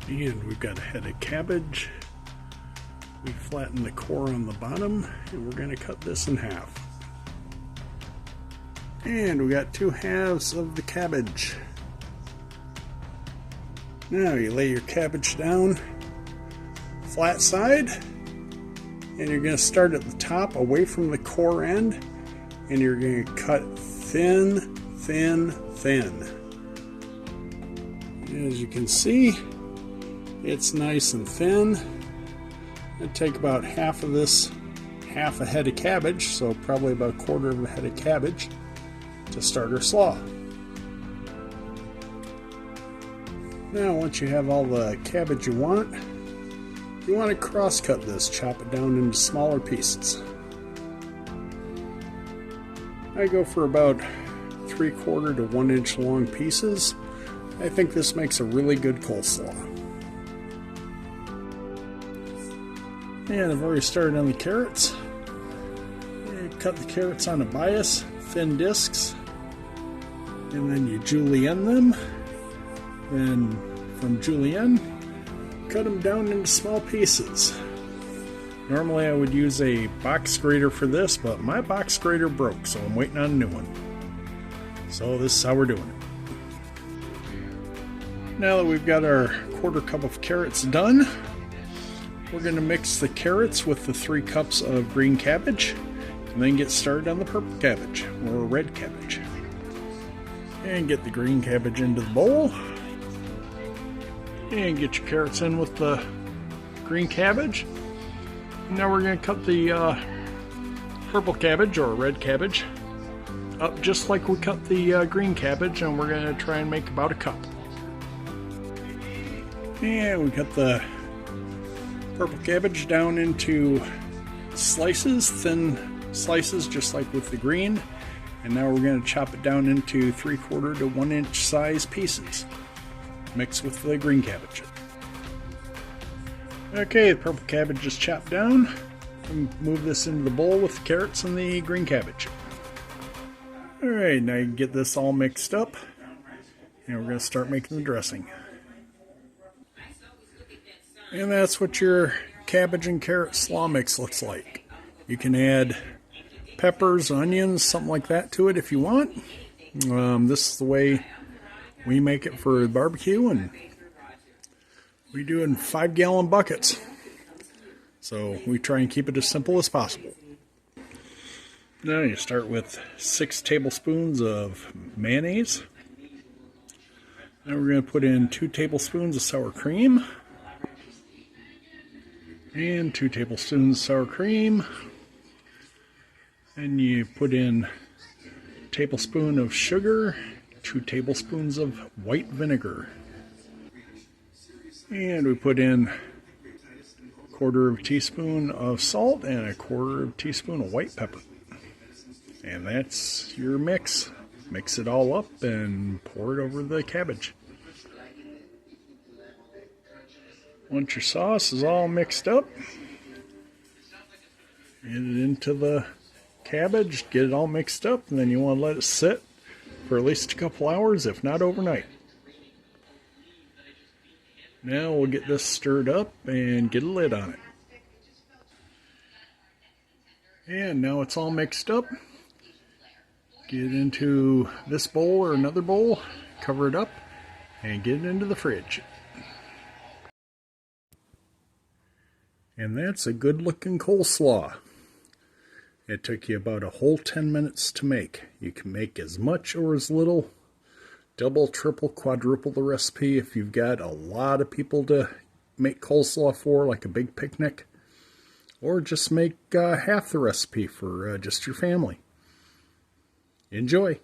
And we've got a head of cabbage. We flatten the core on the bottom, and we're going to cut this in half. And we got 2 halves of the cabbage. Now you lay your cabbage down flat side, and you're going to start at the top away from the core end, and you're going to cut thin, thin, thin. As you can see, it's nice and thin. I'd take about half of this, half a head of cabbage, so probably about a quarter of a head of cabbage to start our slaw. Now once you have all the cabbage you want to cross cut this, chop it down into smaller pieces. I go for about 3/4 to 1 inch long pieces. I think this makes a really good coleslaw. And I've already started on the carrots. Cut the carrots on a bias, thin discs, and then you julienne them. Then from julienne, cut them down into small pieces. Normally I would use a box grater for this, but my box grater broke, so I'm waiting on a new one. So this is how we're doing it. Now that we've got our 1/4 cup of carrots done, we're going to mix the carrots with the 3 cups of green cabbage, and then get started on the purple cabbage, or red cabbage. And get the green cabbage into the bowl. And get your carrots in with the green cabbage. Now we're going to cut the purple cabbage, or red cabbage, up just like we cut the green cabbage, and we're going to try and make about a cup. And we cut the purple cabbage down into slices, thin slices, just like with the green. And now we're going to chop it down into 3/4 to 1 inch size pieces, mixed with the green cabbage. Okay, the purple cabbage is chopped down. And move this into the bowl with the carrots and the green cabbage. Alright, now you can get this all mixed up, and we're going to start making the dressing. And that's what your cabbage and carrot slaw mix looks like. You can add peppers, onions, something like that to it if you want. This is the way we make it for barbecue, and we do it in 5-gallon buckets. So we try and keep it as simple as possible. Now you start with 6 tablespoons of mayonnaise. Now we're going to put in 2 tablespoons of sour cream. And 2 tablespoons of sour cream. And you put in a tablespoon of sugar, 2 tablespoons of white vinegar. And we put in 1/4 teaspoon of salt and 1/4 teaspoon of white pepper. And that's your mix. Mix it all up and pour it over the cabbage. Once your sauce is all mixed up, get it into the cabbage, get it all mixed up, and then you want to let it sit for at least a couple hours, if not overnight. Now we'll get this stirred up and get a lid on it. And now it's all mixed up. Get it into this bowl or another bowl, cover it up, and get it into the fridge. And that's a good looking coleslaw. It took you about a whole 10 minutes to make. You can make as much or as little. Double, triple, quadruple the recipe if you've got a lot of people to make coleslaw for, like a big picnic. Or just make half the recipe for just your family. Enjoy!